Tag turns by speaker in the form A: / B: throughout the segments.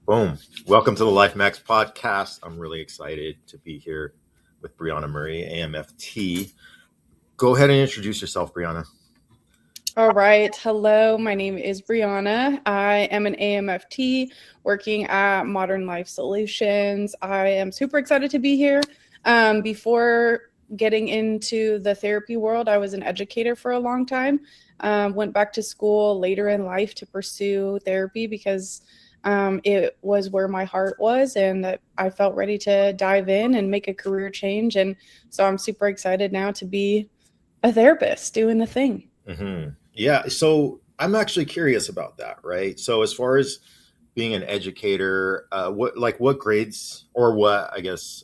A: Boom. Welcome to the LifeMaxx Podcast. I'm really excited to be here with Briana Murray, AMFT. Go ahead and introduce yourself, Briana.
B: All right. Hello, my name is Briana. I am an AMFT working at Modern Life Solutions. I am super excited to be here. Before getting into the therapy world, I was an educator for a long time. Went back to school later in life to pursue therapy because it was where my heart was and that I felt ready to dive in and make a career change. And so I'm super excited now to be a therapist doing the thing.
A: Mm-hmm. Yeah. So I'm actually curious about that, right? So as far as being an educator, what grades or what, I guess,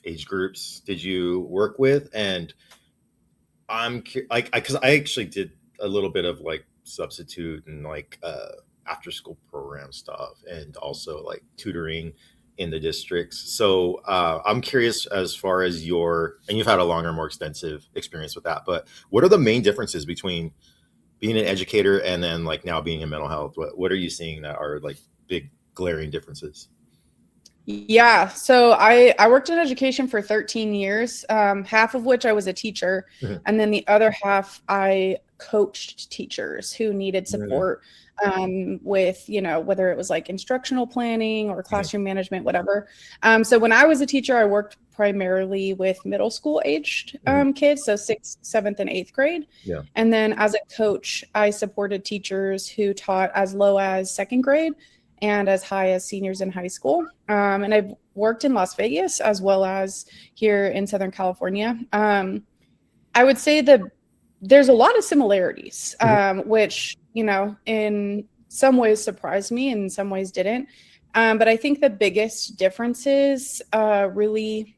A: age groups did you work with? And because I actually did a little bit of like substitute and after school program stuff and also like tutoring in the districts. So I'm curious as far as and you've had a longer, more extensive experience with that, but what are the main differences between being an educator and then like now being in mental health? What are you seeing that are like big glaring differences?
B: Yeah, so I worked in education for 13 years, half of which I was a teacher,
A: Mm-hmm.
B: and then the other half I coached teachers who needed support with, whether it was like instructional planning or classroom management, whatever. So when I was a teacher, I worked primarily with middle school aged kids, so 6th, 7th, and 8th grade.
A: Yeah.
B: And then as a coach, I supported teachers who taught as low as 2nd grade and as high as seniors in high school. And I've worked in Las Vegas as well as here in Southern California. I would say that there's a lot of similarities, which, in some ways surprised me and in some ways didn't. But I think the biggest differences really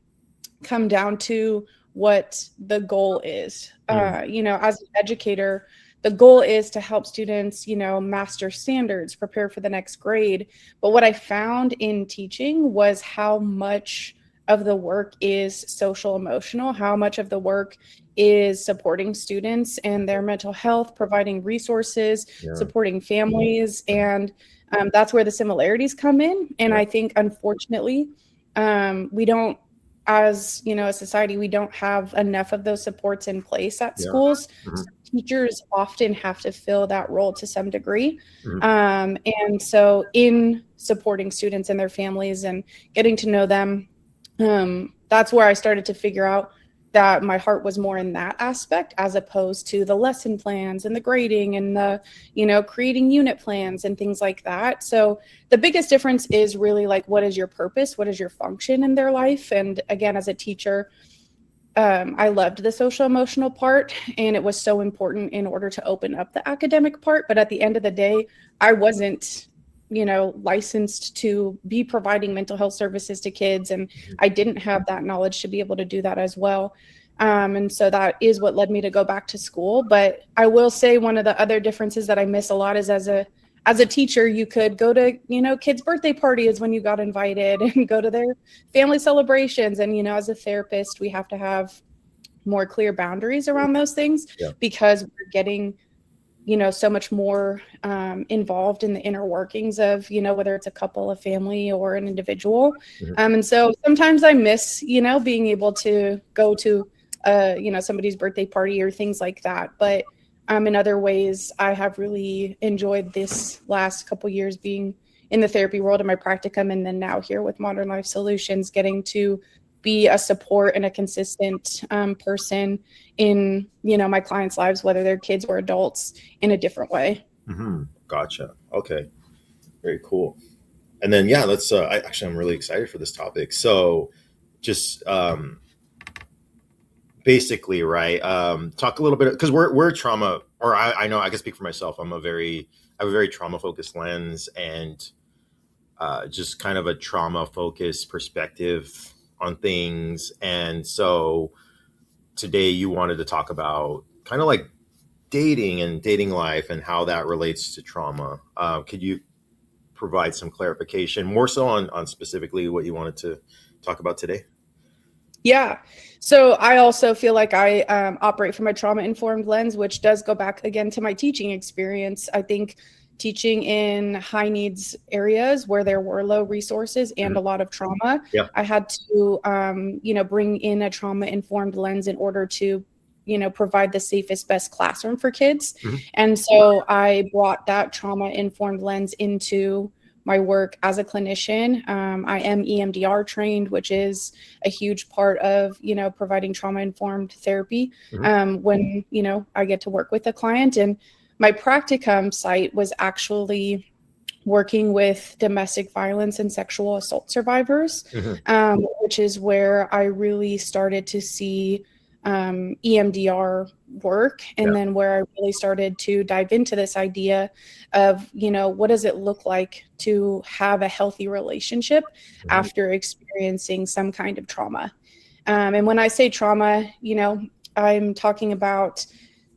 B: come down to what the goal is. As an educator, the goal is to help students, master standards, prepare for the next grade. But what I found in teaching was how much of the work is social emotional, how much of the work is supporting students and their mental health, providing resources, supporting families. And that's where the similarities come in. And I think, unfortunately, we don't, as a society, we don't have enough of those supports in place at schools. So teachers often have to fill that role to some degree. And so in supporting students and their families and getting to know them, that's where I started to figure out that my heart was more in that aspect as opposed to the lesson plans and the grading and the, creating unit plans and things like that. So the biggest difference is really like, what is your purpose? What is your function in their life? And again, as a teacher, I loved the social emotional part, and it was so important in order to open up the academic part. But at the end of the day, I wasn't licensed to be providing mental health services to kids. And I didn't have that knowledge to be able to do that as well. And so that is what led me to go back to school. But I will say one of the other differences that I miss a lot is as a teacher, you could go to, kids' birthday parties when you got invited and go to their family celebrations. And, as a therapist, we have to have more clear boundaries around those things because we're getting so much more involved in the inner workings of, whether it's a couple, a family, or an individual. And so sometimes I miss, being able to go to, somebody's birthday party or things like that. But in other ways, I have really enjoyed this last couple years being in the therapy world in my practicum, and then now here with Modern Life Solutions, getting to be a support and a consistent person in, my clients' lives, whether they're kids or adults, in a different way.
A: Gotcha. Okay. Very cool. And then, let's, I'm really excited for this topic. So just basically, right. Talk a little bit, because we're trauma, or I know I can speak for myself. I have a very trauma focused lens and just kind of a trauma focused perspective on things. And so today you wanted to talk about kind of like dating and dating life and how that relates to trauma. Could you provide some clarification more so on specifically what you wanted to talk about today?
B: Yeah. So I also feel like I operate from a trauma-informed lens, which does go back again to my teaching experience. I think, teaching in high needs areas where there were low resources and a lot of trauma.
A: Yeah.
B: I had to, bring in a trauma-informed lens in order to, provide the safest, best classroom for kids. And so I brought that trauma-informed lens into my work as a clinician. I am EMDR trained, which is a huge part of, providing trauma-informed therapy when, I get to work with a client. And my practicum site was actually working with domestic violence and sexual assault survivors, which is where I really started to see EMDR work. And then where I really started to dive into this idea of, what does it look like to have a healthy relationship after experiencing some kind of trauma? And when I say trauma, I'm talking about,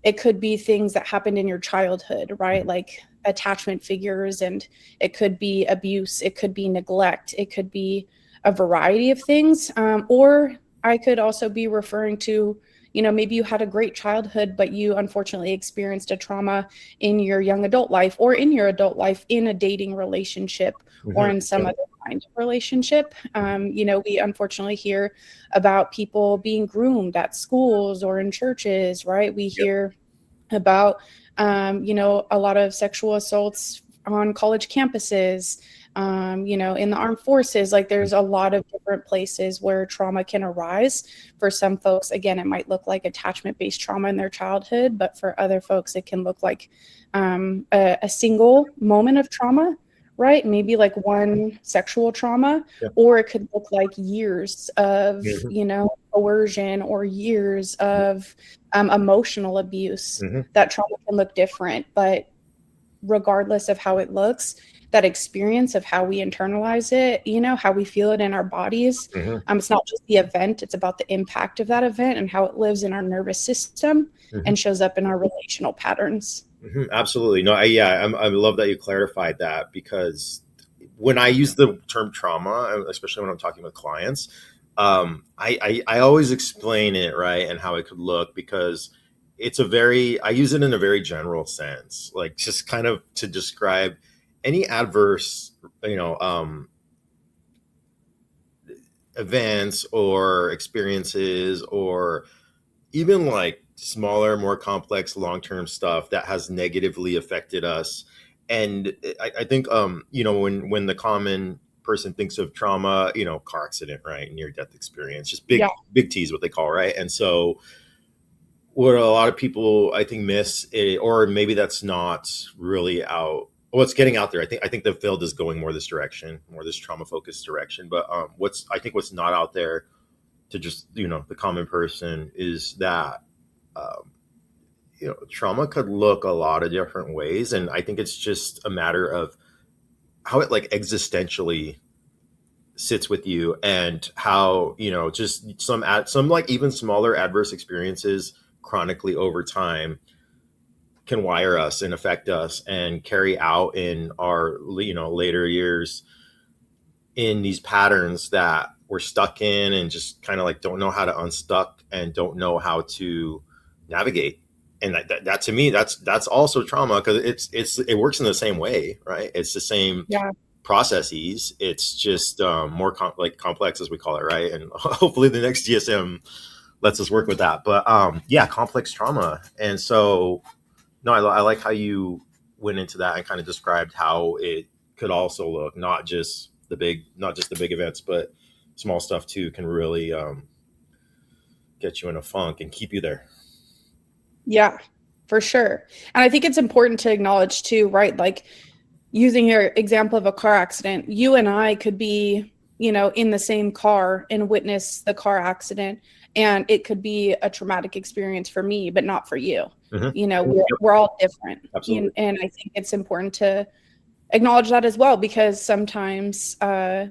B: it could be things that happened in your childhood, right? Like attachment figures, and it could be abuse, it could be neglect, it could be a variety of things. Or I could also be referring to, maybe you had a great childhood, but you unfortunately experienced a trauma in your young adult life or in your adult life in a dating relationship or in some other kind of relationship. We unfortunately hear about people being groomed at schools or in churches, right? We hear about, a lot of sexual assaults on college campuses, in the armed forces. Like there's a lot of different places where trauma can arise. For some folks, again, it might look like attachment-based trauma in their childhood, but for other folks, it can look like a single moment of trauma, right? Maybe like one sexual trauma, or it could look like years of, coercion or years of emotional abuse. That trauma can look different, but regardless of how it looks, that experience of how we internalize it, how we feel it in our bodies. It's not just the event, it's about the impact of that event and how it lives in our nervous system and shows up in our relational patterns.
A: Absolutely. No, I love that you clarified that, because when I use the term trauma, especially when I'm talking with clients, I always explain it, right, and how it could look, because I use it in a very general sense, like just kind of to describe any adverse, events or experiences, or even like smaller, more complex long-term stuff that has negatively affected us. And I think, when the common person thinks of trauma, car accident, right, near-death experience, just big T is what they call, right? And so what a lot of people, I think, miss, or maybe that's not really out. Well, it's getting out there. I think the field is going more this direction, more this trauma-focused direction. But what's not out there to just, the common person, is that trauma could look a lot of different ways. And I think it's just a matter of how it like existentially sits with you, and how, just some like even smaller adverse experiences chronically over time can wire us and affect us and carry out in our, later years in these patterns that we're stuck in, and just kind of like don't know how to unstuck and don't know how to navigate. And that to me, that's also trauma, because it works in the same way, right? It's the same processes. It's just more complex, as we call it, right? And hopefully the next DSM lets us work with that. But complex trauma. And so, no, I like how you went into that and kind of described how it could also look, not just the big events, but small stuff too can really get you in a funk and keep you there.
B: Yeah, for sure. And I think it's important to acknowledge too, right? Like using your example of a car accident, you and I could be, in the same car and witness the car accident, and it could be a traumatic experience for me, but not for you. We're all different.
A: Absolutely.
B: And I think it's important to acknowledge that as well, because sometimes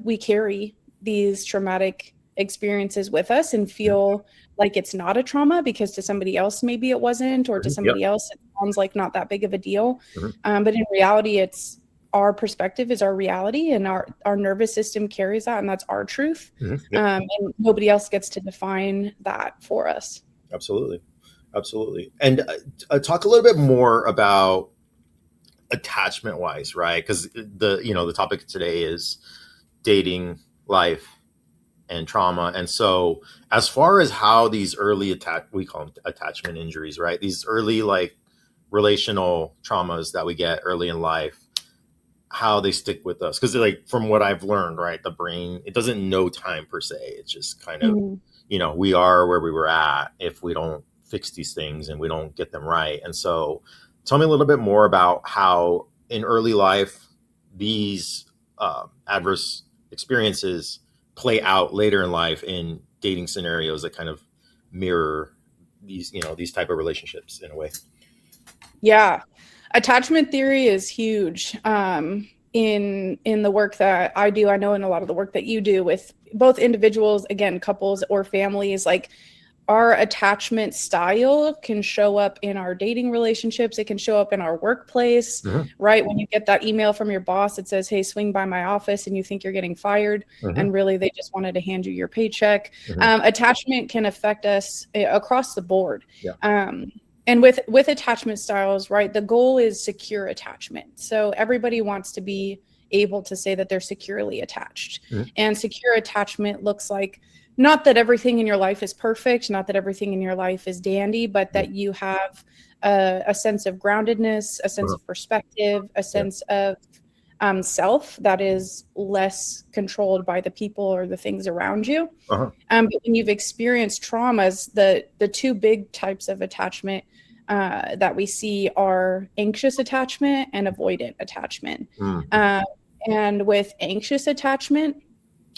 B: we carry these traumatic experiences with us and feel like it's not a trauma, because to somebody else maybe it wasn't, or to somebody else it sounds like not that big of a deal. But in reality, it's our perspective is our reality, and our nervous system carries that, and that's our truth. And nobody else gets to define that for us.
A: Absolutely. And talk a little bit more about attachment wise, right? Because the topic today is dating, life, and trauma. And so as far as how these early we call them attachment injuries, right? These early like relational traumas that we get early in life, how they stick with us. Because like from what I've learned, right, the brain, it doesn't know time per se. It's just kind of, we are where we were at if we don't fix these things and we don't get them right. And so tell me a little bit more about how in early life these adverse experiences play out later in life in dating scenarios that kind of mirror these type of relationships in a way.
B: Yeah. Attachment theory is huge in the work that I do. I know in a lot of the work that you do with both individuals, again, couples or families, like our attachment style can show up in our dating relationships. It can show up in our workplace, right? When you get that email from your boss that says, hey, swing by my office, and you think you're getting fired, and really they just wanted to hand you your paycheck. Attachment can affect us across the board. And with attachment styles, right, the goal is secure attachment. So everybody wants to be able to say that they're securely attached. And secure attachment looks like not that everything in your life is perfect, not that everything in your life is dandy, but that you have a sense of groundedness, a sense of perspective, a sense of self that is less controlled by the people or the things around you. But when you've experienced traumas, the two big types of attachment that we see are anxious attachment and avoidant attachment. And with anxious attachment,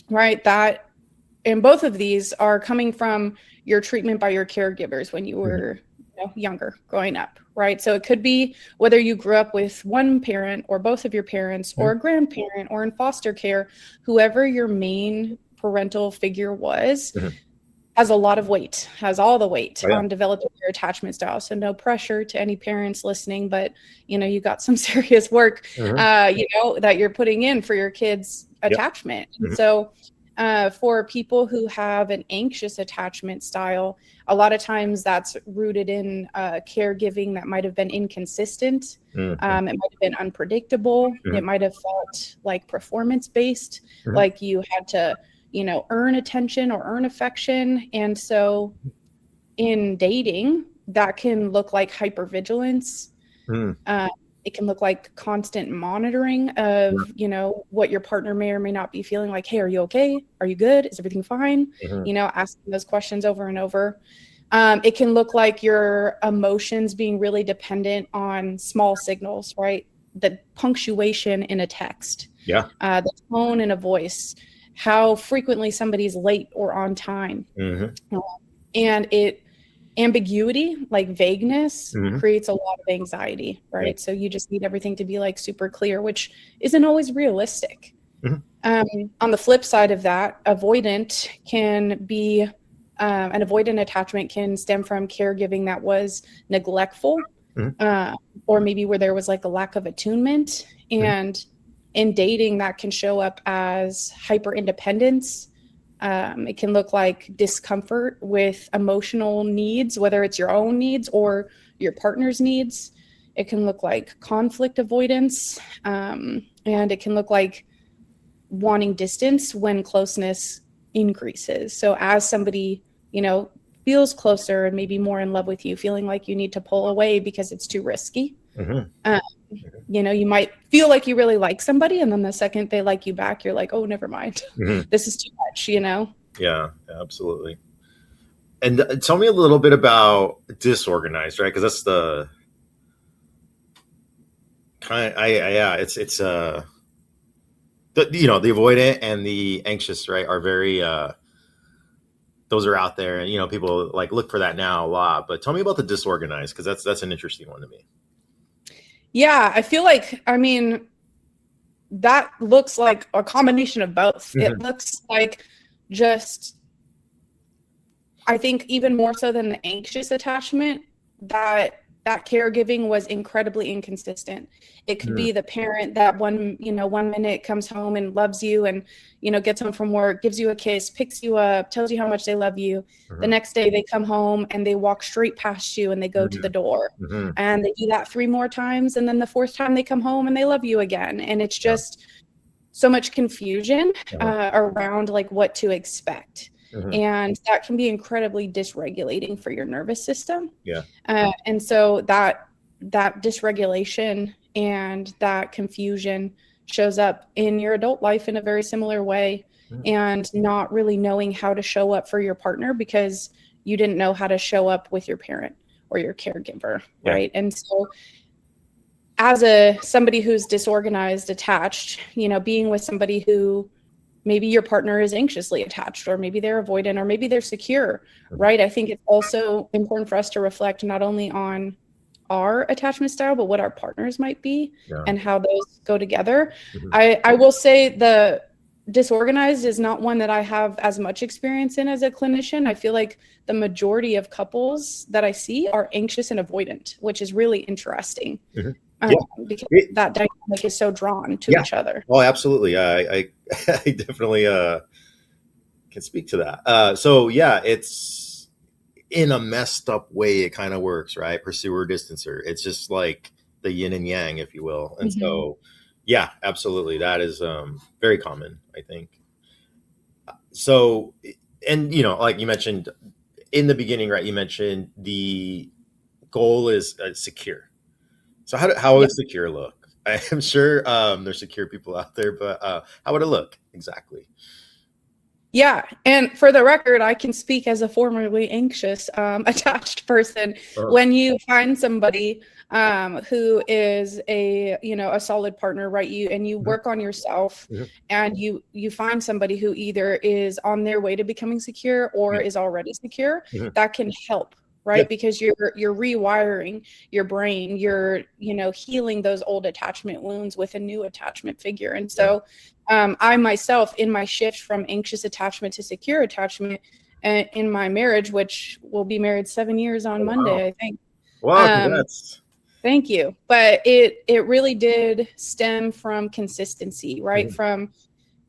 B: right, that and both of these are coming from your treatment by your caregivers when you were younger, growing up, right? So it could be whether you grew up with one parent or both of your parents or a grandparent or in foster care, whoever your main parental figure was, has a lot of weight, has all the weight on developing your attachment style. So no pressure to any parents listening, but you got some serious work, that you're putting in for your kids' attachment. And so for people who have an anxious attachment style, a lot of times that's rooted in caregiving that might have been inconsistent. It might have been unpredictable. It might have felt like performance-based, like you had to, earn attention or earn affection. And so in dating, that can look like hypervigilance. It can look like constant monitoring of, what your partner may or may not be feeling like, hey, are you okay? Are you good? Is everything fine? Asking those questions over and over. It can look like your emotions being really dependent on small signals, right? The punctuation in a text, the tone in a voice, how frequently somebody's late or on time. And ambiguity, like vagueness, creates a lot of anxiety, right? So you just need everything to be like super clear, which isn't always realistic. On the flip side of that, avoidant can be an avoidant attachment can stem from caregiving that was neglectful, or maybe where there was like a lack of attunement. And in dating, that can show up as hyper independence. It can look like discomfort with emotional needs, whether it's your own needs or your partner's needs. It can look like conflict avoidance, and it can look like wanting distance when closeness increases. So as somebody, feels closer and maybe more in love with you, feeling like you need to pull away because it's too risky. You might feel like you really like somebody, and then the second they like you back, you're like, oh, never mind. This is too much,
A: Yeah, absolutely. And tell me a little bit about disorganized, right? Because that's the kind it's the avoidant and the anxious, right, are very those are out there, and people like look for that now a lot. But tell me about the disorganized, because that's an interesting one to me.
B: Yeah, I feel like, that looks like a combination of both. It looks like I think even more so than the anxious attachment, that that caregiving was incredibly inconsistent. It could be the parent that one minute comes home and loves you and, gets home from work, gives you a kiss, picks you up, tells you how much they love you. The next day they come home and they walk straight past you and they go to the door, and they do that 3 more times. And then the 4th time they come home and they love you again. And it's just so much confusion around like what to expect. And that can be incredibly dysregulating for your nervous system. And so that dysregulation and that confusion shows up in your adult life in a very similar way, and not really knowing how to show up for your partner because you didn't know how to show up with your parent or your caregiver, right? And so as somebody who's disorganized, attached, being with somebody who maybe your partner is anxiously attached, or maybe they're avoidant, or maybe they're secure, right? I think it's also important for us to reflect not only on our attachment style, but what our partners might be and how those go together. I will say the disorganized is not one that I have as much experience in as a clinician. I feel like the majority of couples that I see are anxious and avoidant, which is really interesting. Because that dynamic is so drawn to each other.
A: Oh, absolutely. I definitely can speak to that. So yeah, it's in a messed up way. It kind of works, right? Pursuer, distancer. It's just like the yin and yang, if you will. And so, yeah, absolutely. That is very common, I think. So, and like you mentioned in the beginning, right? You mentioned the goal is secure. So how would secure look? I am sure there's secure people out there, but how would it look exactly?
B: Yeah. And for the record, I can speak as a formerly anxious attached person. When you find somebody who is a solid partner, right? You work on yourself, and you find somebody who either is on their way to becoming secure or is already secure, that can help. Right. Because you're rewiring your brain, you're, healing those old attachment wounds with a new attachment figure. And so I myself, in my shift from anxious attachment to secure attachment in my marriage, which will be married 7 years on Monday, I think.
A: Wow, congrats.
B: Thank you. But it really did stem from consistency, right? From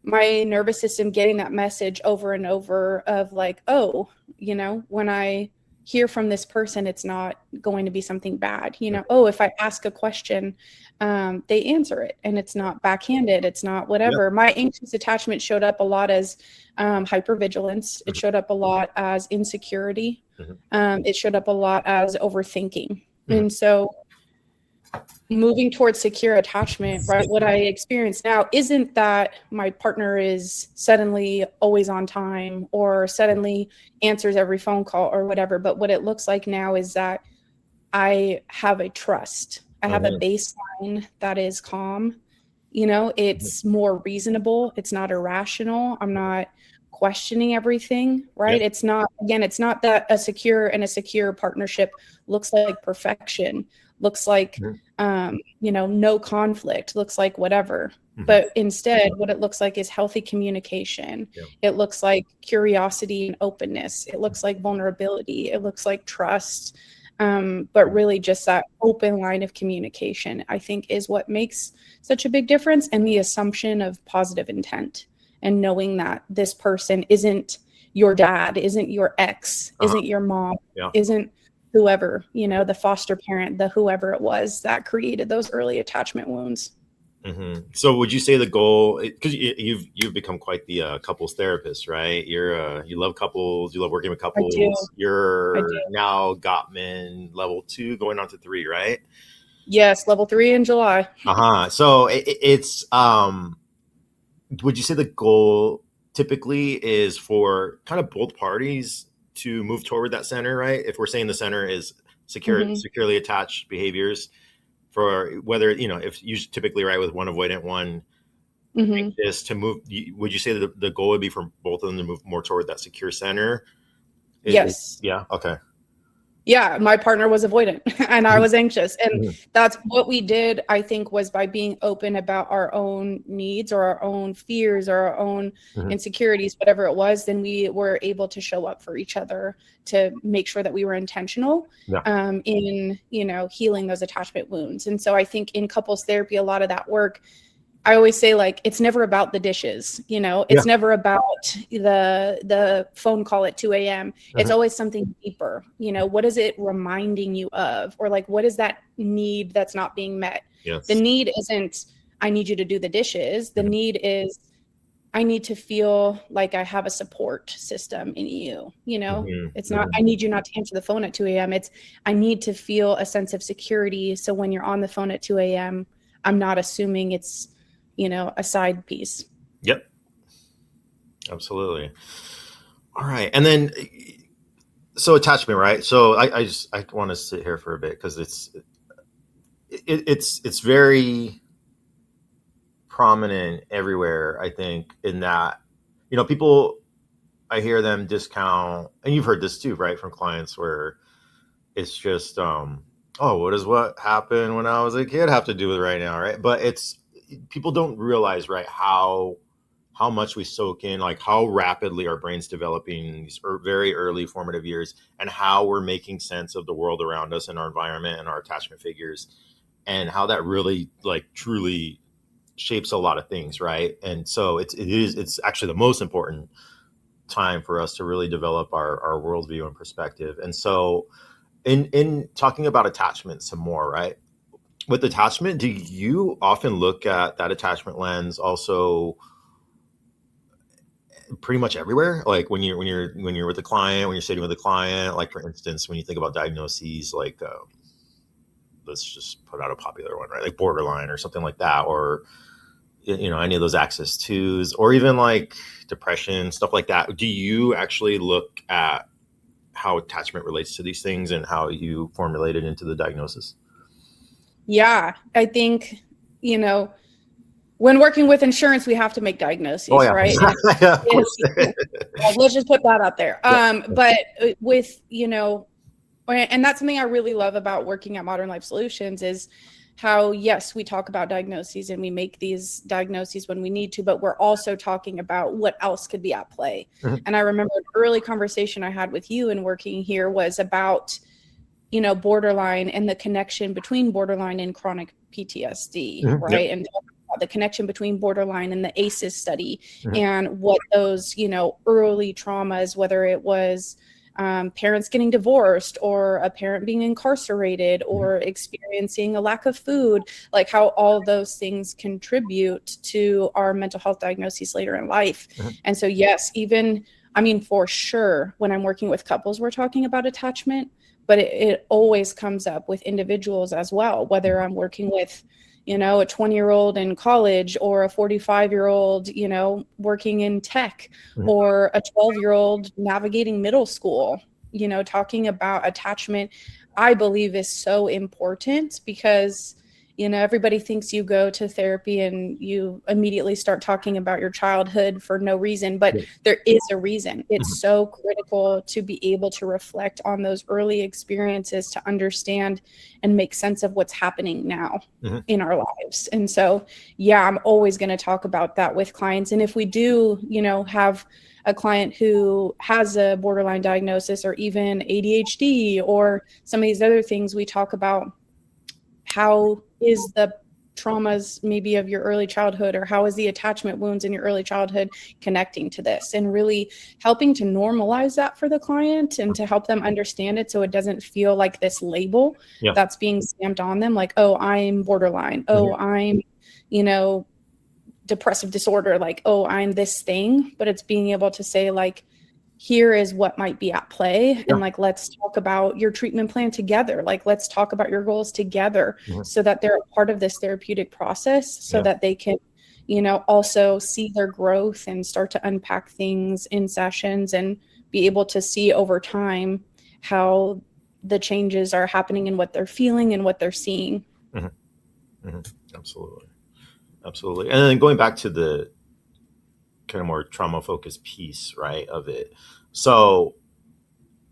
B: my nervous system getting that message over and over of like, oh, when I hear from this person, it's not going to be something bad. Oh, if I ask a question, they answer it, and it's not backhanded. It's not whatever. My anxious attachment showed up a lot as hypervigilance. It showed up a lot as insecurity. It showed up a lot as overthinking. And so moving towards secure attachment, right? What I experience now isn't that my partner is suddenly always on time or suddenly answers every phone call or whatever. But what it looks like now is that I have a trust. I have a baseline that is calm. It's more reasonable. It's not irrational. I'm not questioning everything, right? It's not that a secure partnership looks like perfection, looks like, no conflict, looks like whatever. But instead, what it looks like is healthy communication. It looks like curiosity and openness. It looks like vulnerability. It looks like trust. But really just that open line of communication, I think, is what makes such a big difference. And the assumption of positive intent, and knowing that this person isn't your dad, isn't your ex, isn't your mom, isn't whoever, the foster parent, the whoever it was that created those early attachment wounds.
A: So would you say the goal, because you've become quite the couples therapist, right? You love couples, you love working with couples. You're now Gottman level 2 going on to 3, right?
B: Yes, level 3 in July.
A: So it's would you say the goal typically is for kind of both parties to move toward that center, right? If we're saying the center is securely attached behaviors, for whether, if you typically, right, with one avoidant, one anxious, to move, would you say that the goal would be for both of them to move more toward that secure center?
B: Yes.
A: Yeah. Okay.
B: Yeah, my partner was avoidant and I
A: Mhm.
B: was anxious. And
A: Mhm.
B: that's what we did, I think, was by being open about our own needs or our own fears or our own
A: Mhm.
B: insecurities, whatever it was, then we were able to show up for each other to make sure that we were intentional
A: Yeah.
B: in, healing those attachment wounds. And so I think in couples therapy, a lot of that work, I always say, like, it's never about the dishes,
A: Yeah.
B: it's never about the phone call at 2 a.m. It's
A: Mhm.
B: always something deeper. What is it reminding you of? Or like, what is that need that's not being met? The
A: Yes.
B: need isn't, I need you to do the dishes. The
A: Mhm.
B: need is, I need to feel like I have a support system in you.
A: Mhm.
B: It's not,
A: Mhm.
B: I need you not to answer the phone at 2 a.m. It's, I need to feel a sense of security. So when you're on the phone at 2 a.m., I'm not assuming it's, a side piece.
A: Yep. Absolutely. All right. And then, so attachment, right? So I want to sit here for a bit because it's very prominent everywhere. I think in that, people, I hear them discount, and you've heard this too, right, from clients where it's just, oh, what does what happened when I was a kid have to do with right now, right? But it's, people don't realize, right, how much we soak in, like how rapidly our brain's developing in these very early formative years, and how we're making sense of the world around us and our environment and our attachment figures, and how that really, like, truly shapes a lot of things, right? And so it's actually the most important time for us to really develop our worldview and perspective. And so in talking about attachment some more, right? With attachment, do you often look at that attachment lens also pretty much everywhere? Like when you're with a client, when you're sitting with a client, like for instance, when you think about diagnoses, like let's just put out a popular one, right? Like borderline or something like that, or any of those access twos, or even like depression, stuff like that. Do you actually look at how attachment relates to these things and how you formulate it into the diagnosis?
B: Yeah, I think, when working with insurance, we have to make
A: Oh
B: diagnoses,
A: yeah.
B: right? And
A: Yeah, of course.
B: it's, let's just put that out there.
A: Yeah.
B: But with, and that's something I really love about working at Modern Life Solutions is how, yes, we talk about diagnoses and we make these diagnoses when we need to, but we're also talking about what else could be at play.
A: Mhm.
B: And I remember an early conversation I had with you in working here was about, borderline and the connection between borderline and chronic PTSD,
A: Mhm. Yep.
B: right? And the connection between borderline and the ACEs study
A: Mhm.
B: and what those, early traumas, whether it was parents getting divorced or a parent being incarcerated
A: Mhm.
B: or experiencing a lack of food, like how all those things contribute to our mental health diagnoses later in life.
A: Mhm.
B: And so, yes, even, I mean, for sure, when I'm working with couples, we're talking about attachment, but it always comes up with individuals as well, whether I'm working with, a 20-year-old in college or a 45-year-old, working in tech,
A: Mhm.
B: or a 12-year-old navigating middle school. Talking about attachment, I believe, is so important because, everybody thinks you go to therapy and you immediately start talking about your childhood for no reason, but
A: Yeah.
B: there is a reason. It's
A: Mhm.
B: so critical to be able to reflect on those early experiences to understand and make sense of what's happening now
A: Mhm.
B: in our lives. And so, yeah, I'm always going to talk about that with clients. And if we do, have a client who has a borderline diagnosis or even ADHD or some of these other things, we talk about how is the traumas maybe of your early childhood, or how is the attachment wounds in your early childhood connecting to this, and really helping to normalize that for the client and to help them understand it so it doesn't feel like this label
A: Yeah.
B: that's being stamped on them, like, oh, I'm borderline, oh,
A: Mhm.
B: I'm, depressive disorder, like, oh, I'm this thing. But it's being able to say, like, here is what might be at play,
A: Yeah.
B: and like, let's talk about your treatment plan together, like, let's talk about your goals together,
A: Mhm.
B: so that they're a part of this therapeutic process, so
A: Yeah.
B: that they can, also see their growth and start to unpack things in sessions and be able to see over time how the changes are happening and what they're feeling and what they're seeing.
A: Mhm. Mhm. Absolutely. Absolutely. And then going back to the kind of more trauma focused piece, right, of it. So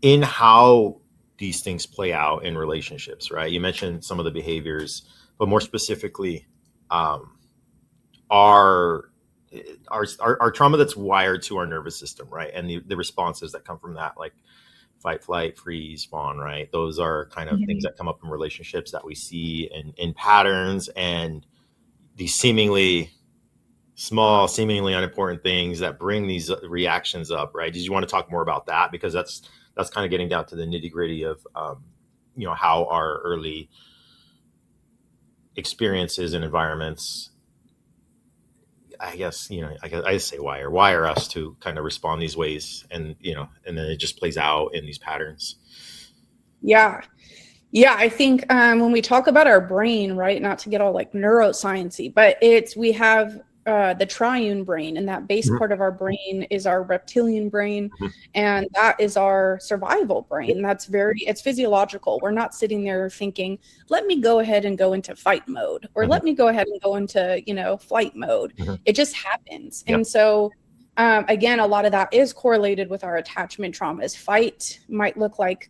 A: in how these things play out in relationships, right? You mentioned some of the behaviors, but more specifically, our trauma that's wired to our nervous system, right? And the responses that come from that, like fight, flight, freeze, fawn, right? Those are kind of things that come up in relationships that we see in patterns, and these seemingly small, seemingly unimportant things that bring these reactions up, right? Did you want to talk more about that? Because that's kind of getting down to the nitty gritty of, how our early experiences and environments, I guess, I say wire us to kind of respond these ways, and then it just plays out in these patterns.
B: Yeah. I think when we talk about our brain, right, not to get all like neuroscience-y, but we have the triune brain, and that base part of our brain is our reptilian brain, and that is our survival brain. It's physiological. We're not sitting there thinking, let me go ahead and go into fight mode, or let me go ahead and go into flight mode. It just happens. And so again, a lot of that is correlated with our attachment traumas. Fight might look like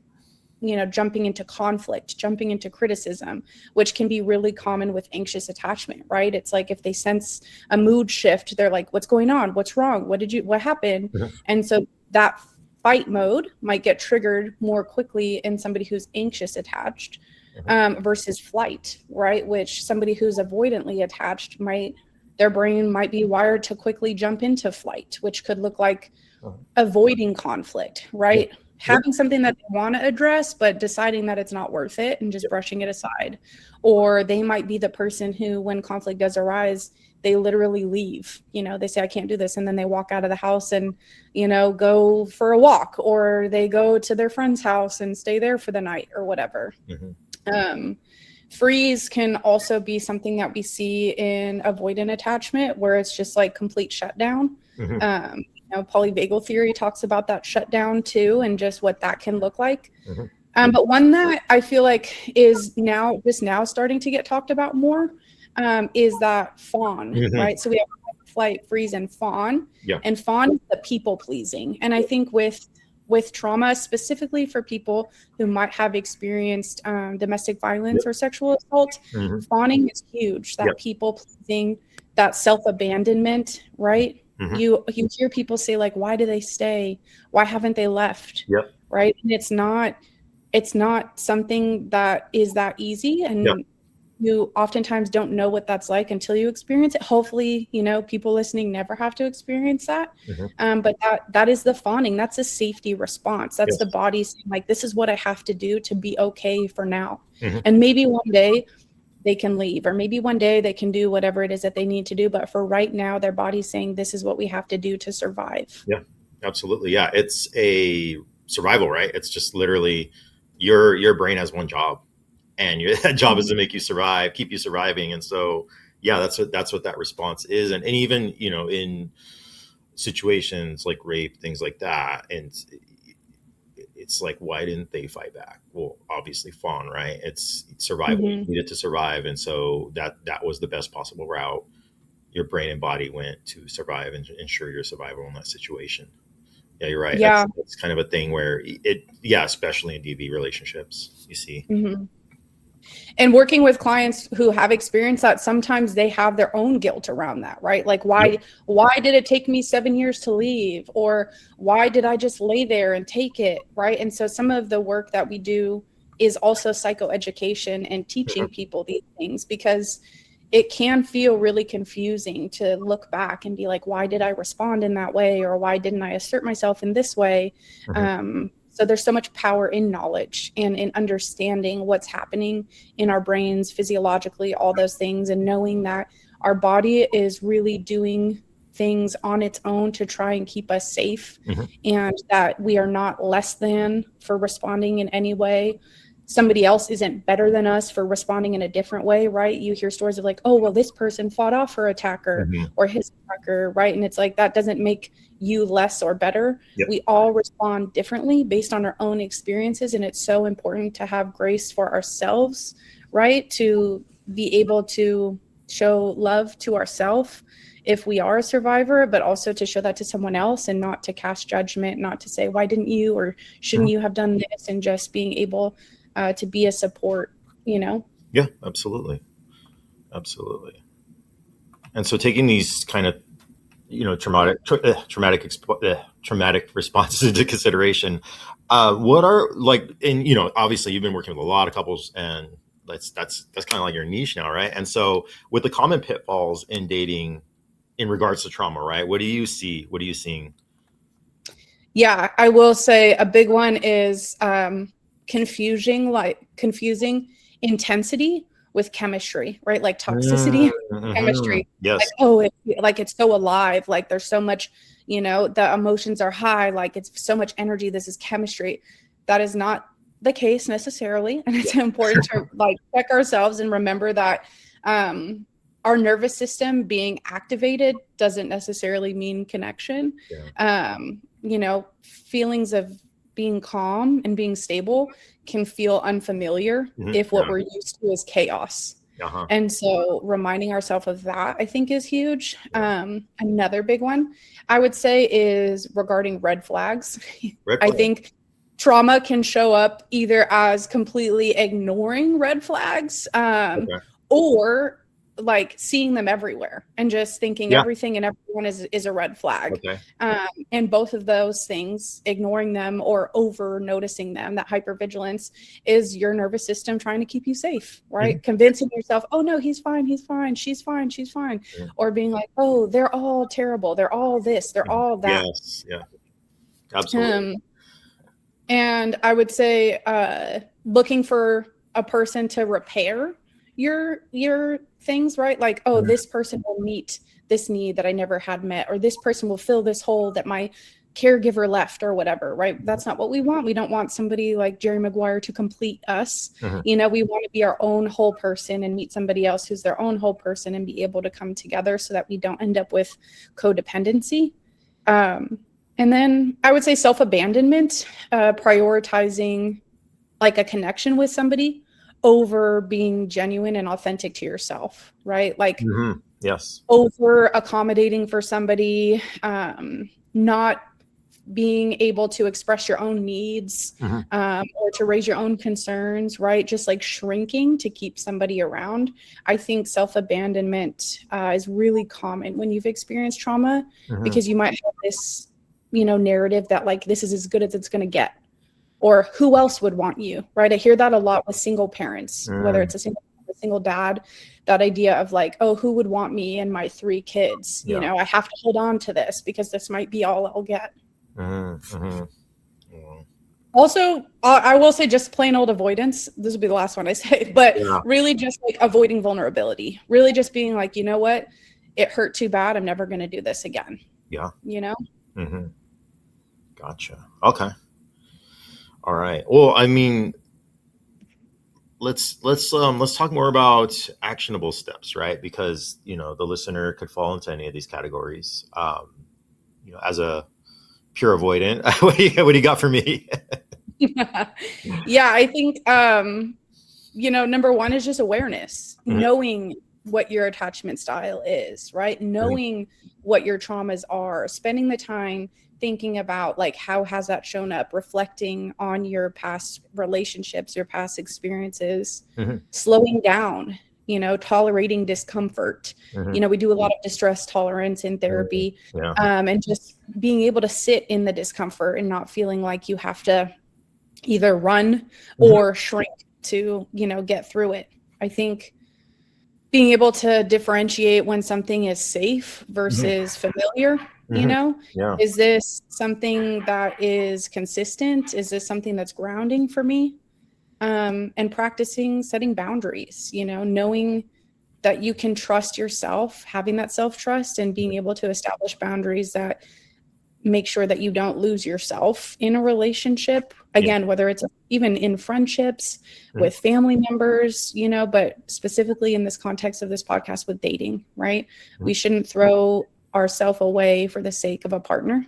B: jumping into conflict, jumping into criticism, which can be really common with anxious attachment, right? It's like if they sense a mood shift, they're like, what's going on? What's wrong? What happened? And so that fight mode might get triggered more quickly in somebody who's anxious attached versus flight, right? Which somebody who's avoidantly attached their brain might be wired to quickly jump into flight, which could look like avoiding conflict, right? Having something that they want to address, but deciding that it's not worth it and just brushing it aside. Or they might be the person who, when conflict does arise, they literally leave. They say, I can't do this. And then they walk out of the house and, go for a walk, or they go to their friend's house and stay there for the night or whatever. Freeze can also be something that we see in avoidant attachment, where it's just like complete shutdown. Polyvagal theory talks about that shutdown too, and just what that can look like. But one that I feel like is now starting to get talked about more is that fawn, right? So we have flight, freeze, and fawn. And fawn is the people pleasing. And I think with trauma, specifically for people who might have experienced domestic violence or sexual assault, fawning is huge. That people pleasing, that self-abandonment, right? You hear people say, like, why do they stay? Why haven't they left? Right. And it's not something that is that easy. And you oftentimes don't know what that's like until you experience it. Hopefully, people listening never have to experience that. But that is the fawning. That's a safety response. That's the body saying, like, this is what I have to do to be okay for now. And maybe one day they can leave, or maybe one day they can do whatever it is that they need to do. But for right now, their body's saying, this is what we have to do to survive.
A: Yeah, absolutely. Yeah. It's a survival, right? It's just literally your brain has one job, and that job is to make you survive, keep you surviving. And so, that's what that response is. And even, in situations like rape, things like that. And it's like, why didn't they fight back? Well, obviously fawn, right? It's survival. You needed to survive. And so that was the best possible route your brain and body went to survive and ensure your survival in that situation. Yeah, you're right.
B: Yeah.
A: That's kind of a thing where especially in DV relationships, you see.
B: And working with clients who have experienced that, sometimes they have their own guilt around that, right? Like, why did it take me 7 years to leave? Or why did I just lay there and take it, right? And so some of the work that we do is also psychoeducation and teaching people these things, because it can feel really confusing to look back and be like, why did I respond in that way? Or why didn't I assert myself in this way? So there's so much power in knowledge and in understanding what's happening in our brains, physiologically, all those things, and knowing that our body is really doing things on its own to try and keep us safe, and that we are not less than for responding in any way. Somebody else isn't better than us for responding in a different way, right? You hear stories of like, oh, well, this person fought off her attacker or his attacker, right? And it's like, that doesn't make you less or better. We all respond differently based on our own experiences. And it's so important to have grace for ourselves, right? To be able to show love to ourselves if we are a survivor, but also to show that to someone else and not to cast judgment, not to say, why didn't you, or shouldn't you have done this, and just being able to be a support, you know?
A: Yeah, absolutely. Absolutely. And so taking these kind of, you know, traumatic responses into consideration, what are like, and, you know, obviously you've been working with a lot of couples, and that's kind of like your niche now, right? And so with the common pitfalls in dating in regards to trauma, right? What do you see? What are you seeing?
B: Yeah, I will say a big one is confusing intensity with chemistry, right? Like toxicity, chemistry.
A: Yes.
B: Like, oh, it's so alive. Like there's so much, you know, the emotions are high. Like it's so much energy. This is chemistry. That is not the case necessarily. And it's important to like check ourselves and remember that our nervous system being activated doesn't necessarily mean connection. You know, feelings of being calm and being stable can feel unfamiliar if what we're used to is chaos. And so reminding ourselves of that, I think, is huge. Another big one I would say is regarding red flags. I think trauma can show up either as completely ignoring red flags or like seeing them everywhere and just thinking everything and everyone is a red flag. And both of those things, ignoring them or over noticing them, that hypervigilance is your nervous system trying to keep you safe, right? Convincing yourself, oh no, he's fine, she's fine, or being like, oh, they're all terrible, they're all this, they're all that.
A: Absolutely.
B: And I would say looking for a person to repair your things, right? Like, oh, this person will meet this need that I never had met, or this person will fill this hole that my caregiver left, or whatever, right? That's not what we want. We don't want somebody like Jerry Maguire to complete us. You know, we want to be our own whole person and meet somebody else who's their own whole person and be able to come together so that we don't end up with codependency. And then I would say self-abandonment, prioritizing like a connection with somebody over being genuine and authentic to yourself, right? Like over accommodating for somebody, not being able to express your own needs or to raise your own concerns, right? Just like shrinking to keep somebody around. I think self-abandonment is really common when you've experienced trauma, because you might have this, you know, narrative that like, this is as good as it's going to get. Or who else would want you, right? I hear that a lot with single parents, whether it's a single dad, that idea of like, oh, who would want me and my 3 kids? You know, I have to hold on to this because this might be all I'll get. Also, I will say just plain old avoidance. This will be the last one I say, but really just like avoiding vulnerability, really just being like, you know what? It hurt too bad. I'm never going to do this again. You know?
A: Gotcha. Okay. All right. Well, I mean, let's talk more about actionable steps, right? Because, you know, the listener could fall into any of these categories. You know, as a pure avoidant, what do you got for me?
B: I think, you know, number one is just awareness, knowing what your attachment style is, right? Knowing what your traumas are, spending the time thinking about like, how has that shown up, reflecting on your past relationships, your past experiences, slowing down, you know, tolerating discomfort. You know, we do a lot of distress tolerance in therapy, and just being able to sit in the discomfort and not feeling like you have to either run or shrink to, you know, get through it. I think being able to differentiate when something is safe versus familiar. You know, is this something that is consistent? Is this something that's grounding for me? And practicing setting boundaries, you know, knowing that you can trust yourself, having that self-trust and being able to establish boundaries that make sure that you don't lose yourself in a relationship. Again, whether it's even in friendships with family members, you know, but specifically in this context of this podcast with dating, right? We shouldn't throw ourselves away for the sake of a partner.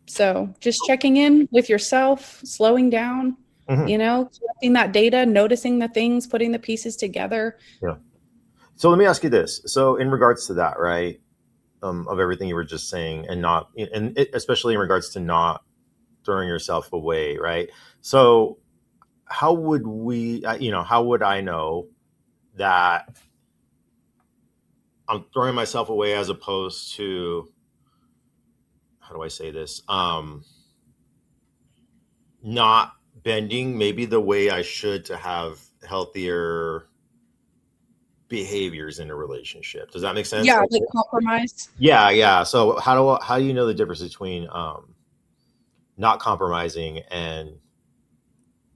B: So just checking in with yourself, slowing down, you know, collecting that data, noticing the things, putting the pieces together.
A: So let me ask you this. So in regards to that, right, of everything you were just saying, and not, and especially in regards to not throwing yourself away, right? So how would we, how would I know that I'm throwing myself away as opposed to, how do I say this? Not bending maybe the way I should to have healthier behaviors in a relationship. Does that make sense?
B: Yeah,
A: Like,
B: like compromise.
A: yeah. So how do you know the difference between not compromising and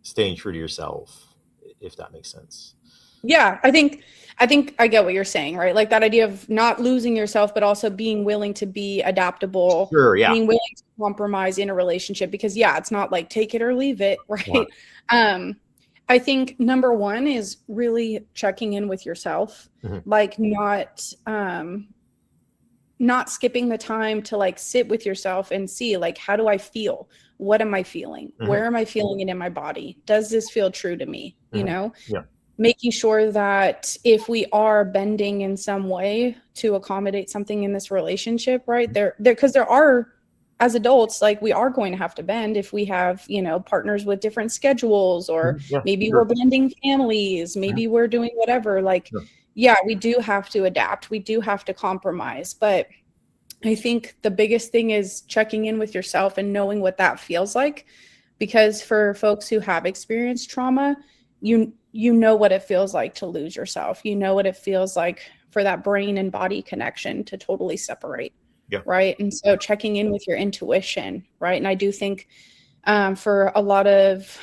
A: staying true to yourself, if that makes sense?
B: Yeah, I think I get what you're saying, right? Like that idea of not losing yourself, but also being willing to be adaptable,
A: Sure. Yeah.
B: being willing to compromise in a relationship because yeah, it's not like take it or leave it,
A: Yeah.
B: right? Um, I think number one is really checking in with yourself,
A: Mm-hmm.
B: like not skipping the time to like sit with yourself and see like how do I feel? What am I feeling?
A: Mm-hmm.
B: Where am I feeling it in my body? Does this feel true to me?
A: Mm-hmm.
B: You know?
A: Yeah.
B: Making sure that if we are bending in some way to accommodate something in this relationship, right? Because there are, as adults, like we are going to have to bend if we have, partners with different schedules, or
A: Yeah,
B: maybe
A: sure.
B: we're blending families, maybe we're doing whatever. Like,
A: Sure.
B: yeah, we do have to adapt. We do have to compromise. But I think the biggest thing is checking in with yourself and knowing what that feels like. Because for folks who have experienced trauma, you know what it feels like to lose yourself. You know what it feels like for that brain and body connection to totally separate.
A: Yeah.
B: Right. And so checking in with your intuition. Right. And I do think for a lot of,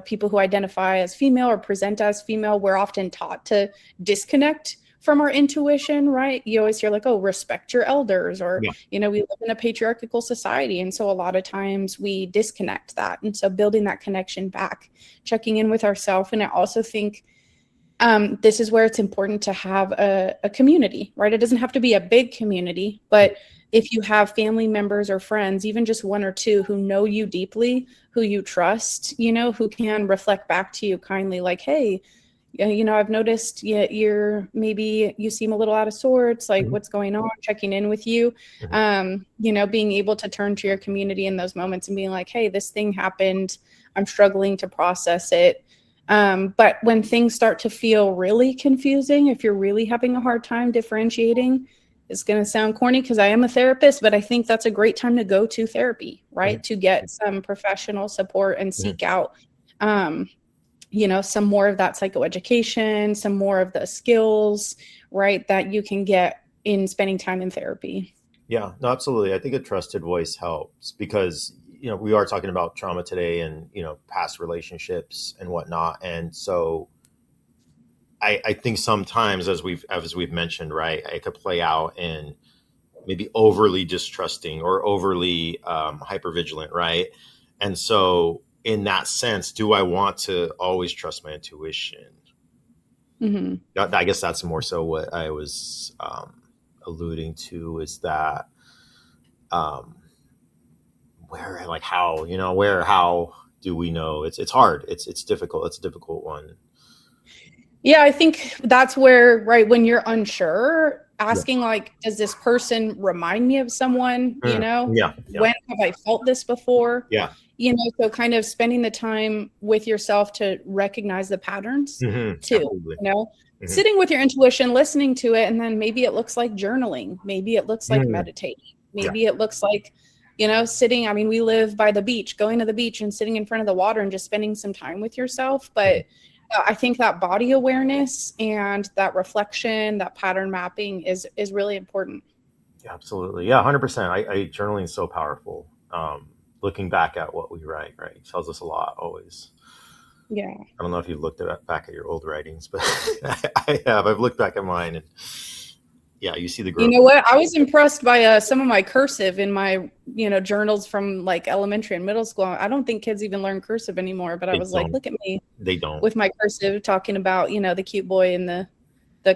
B: people who identify as female or present as female, we're often taught to disconnect from our intuition, right? You always hear like, oh, respect your elders, or, we live in a patriarchal society. And so a lot of times we disconnect that. And so building that connection back, checking in with ourselves. And I also think this is where it's important to have a community, right? It doesn't have to be a big community, but if you have family members or friends, even just one or two who know you deeply, who you trust, who can reflect back to you kindly, like, hey, I've noticed maybe you seem a little out of sorts, like what's going on, checking in with you, being able to turn to your community in those moments and being like, hey, this thing happened. I'm struggling to process it. But when things start to feel really confusing, if you're really having a hard time differentiating, it's going to sound corny because I am a therapist, but I think that's a great time to go to therapy, right? To get some professional support and seek out, some more of that psychoeducation, some more of the skills, right, that you can get in spending time in therapy.
A: Yeah, no, absolutely. I think a trusted voice helps because, we are talking about trauma today and, past relationships and whatnot. And so I think sometimes as we've mentioned, right, it could play out in maybe overly distrusting or overly hypervigilant, right? And so in that sense, do I want to always trust my intuition?
B: Mm-hmm.
A: I guess that's more so what I was alluding to, is that how do we know? It's hard. It's difficult. It's a difficult one.
B: Yeah, I think that's where, right, when you're unsure, asking like, does this person remind me of someone,
A: Yeah.
B: When have I felt this before?
A: Yeah.
B: So kind of spending the time with yourself to recognize the patterns too,
A: Absolutely.
B: Sitting with your intuition, listening to it, and then maybe it looks like journaling. Maybe it looks like meditating. Maybe it looks like, sitting, I mean, we live by the beach, going to the beach and sitting in front of the water and just spending some time with yourself. But I think that body awareness and that reflection, that pattern mapping is really important.
A: Yeah, absolutely. Yeah, 100%. Journaling is so powerful. Looking back at what we write, right, it tells us a lot always.
B: Yeah.
A: I don't know if you've looked back at your old writings, but I have. I've looked back at mine, and yeah, you see the growth.
B: You know what? I was impressed by some of my cursive in my, journals from like elementary and middle school. I don't think kids even learn cursive anymore, but I was like, look at me.
A: They don't.
B: With my cursive talking about, the cute boy in the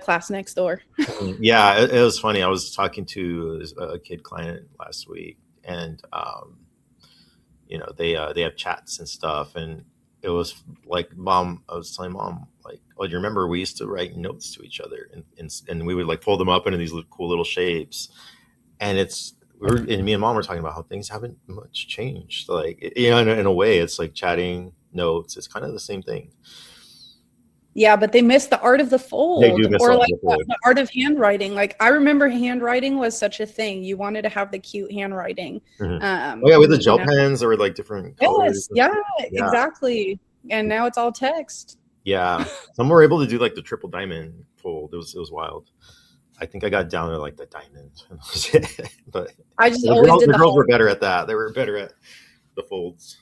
B: class next door.
A: Yeah, it was funny. I was talking to a kid client last week, and they have chats and stuff, and it was like, I was telling mom, like, well, you remember we used to write notes to each other, and we would like fold them up into these cool little shapes. And and me and mom were talking about how things haven't much changed. Like, you know, in a way, it's like chatting notes. It's kind of the same thing.
B: Yeah, but they miss the art of the fold,
A: They do miss
B: or
A: the
B: like
A: fold.
B: the art of handwriting. Like I remember handwriting was such a thing. You wanted to have the cute handwriting.
A: Oh yeah, with the gel
B: You know?
A: pens, there were like different colors.
B: Yes, yeah, exactly. And now it's all text.
A: Yeah, some were able to do like the triple diamond fold. It was wild. I think I got down to like the diamond, but
B: I just always did
A: the
B: the
A: girls were
B: heart.
A: better at that. They were better at the folds.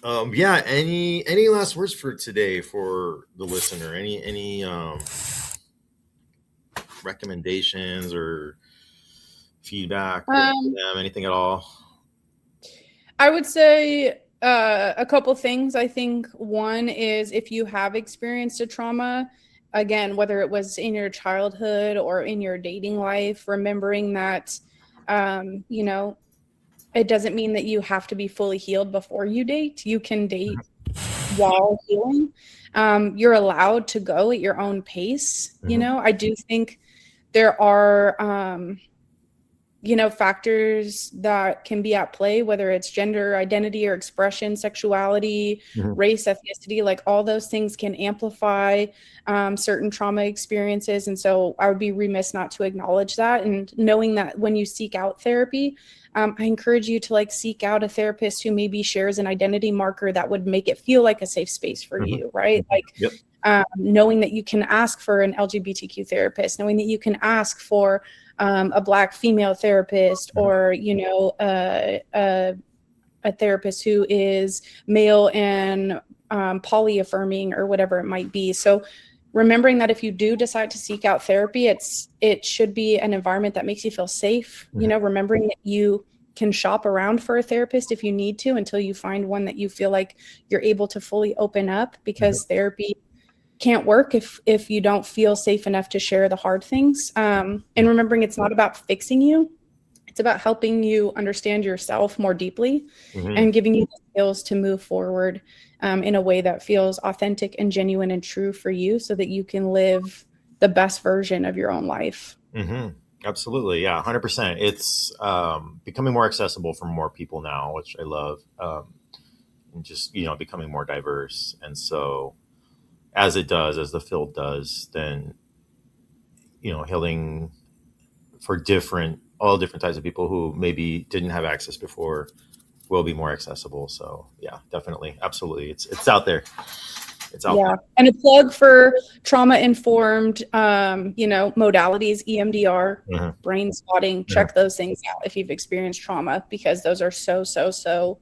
A: Yeah. Any last words for today for the listener? Any recommendations or feedback for them? Anything at all?
B: I would say a couple things. I think one is if you have experienced a trauma, again, whether it was in your childhood or in your dating life, remembering that, you know, it doesn't mean that you have to be fully healed before you date. You can date while healing. You're allowed to go at your own pace. You know, I do think there are, you know, factors that can be at play, whether it's gender identity or expression, sexuality, race, ethnicity, like all those things can amplify certain trauma experiences. And so I would be remiss not to acknowledge that. And knowing that when you seek out therapy, I encourage you to like seek out a therapist who maybe shares an identity marker that would make it feel like a safe space for you, right? Like knowing that you can ask for an LGBTQ therapist, knowing that you can ask for a Black female therapist, or, you know, a therapist who is male and poly-affirming, or whatever it might be. So remembering that if you do decide to seek out therapy, it should be an environment that makes you feel safe. You know, remembering that you can shop around for a therapist if you need to until you find one that you feel like you're able to fully open up, because therapy can't work if you don't feel safe enough to share the hard things. And remembering it's not about fixing you. It's about helping you understand yourself more deeply and giving you the skills to move forward in a way that feels authentic and genuine and true for you, so that you can live the best version of your own life.
A: Absolutely. Yeah, 100%. It's becoming more accessible for more people now, which I love. And just, you know, becoming more diverse. And so as the field does, then, you know, healing for all different types of people who maybe didn't have access before will be more accessible. So yeah, definitely. Absolutely. It's out there. It's out there.
B: And a plug for trauma-informed, you know, modalities, EMDR, brain spotting, check those things out if you've experienced trauma, because those are so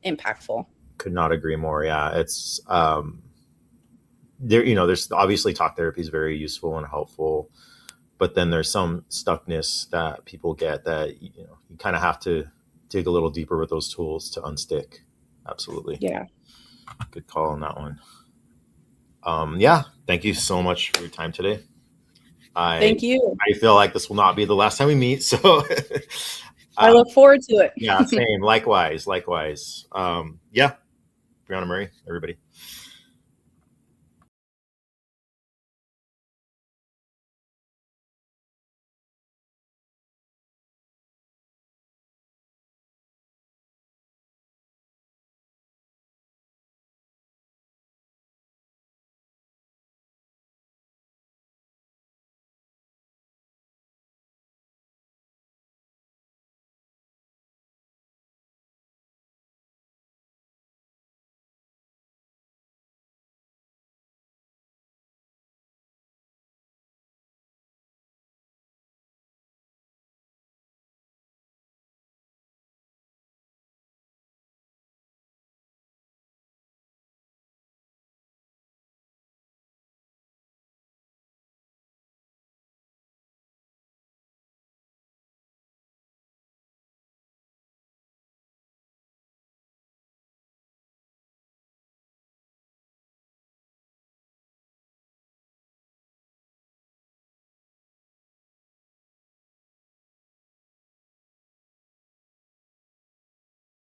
B: impactful.
A: Could not agree more. Yeah. It's, there, you know, there's obviously talk therapy is very useful and helpful, but then there's some stuckness that people get that, you know, you kind of have to dig a little deeper with those tools to unstick. Absolutely.
B: Yeah.
A: Good call on that one. Yeah. Thank you so much for your time today.
B: Thank you.
A: I feel like this will not be the last time we meet. So
B: I look forward to it.
A: Yeah, same. Likewise. Yeah. Briana Murray, everybody.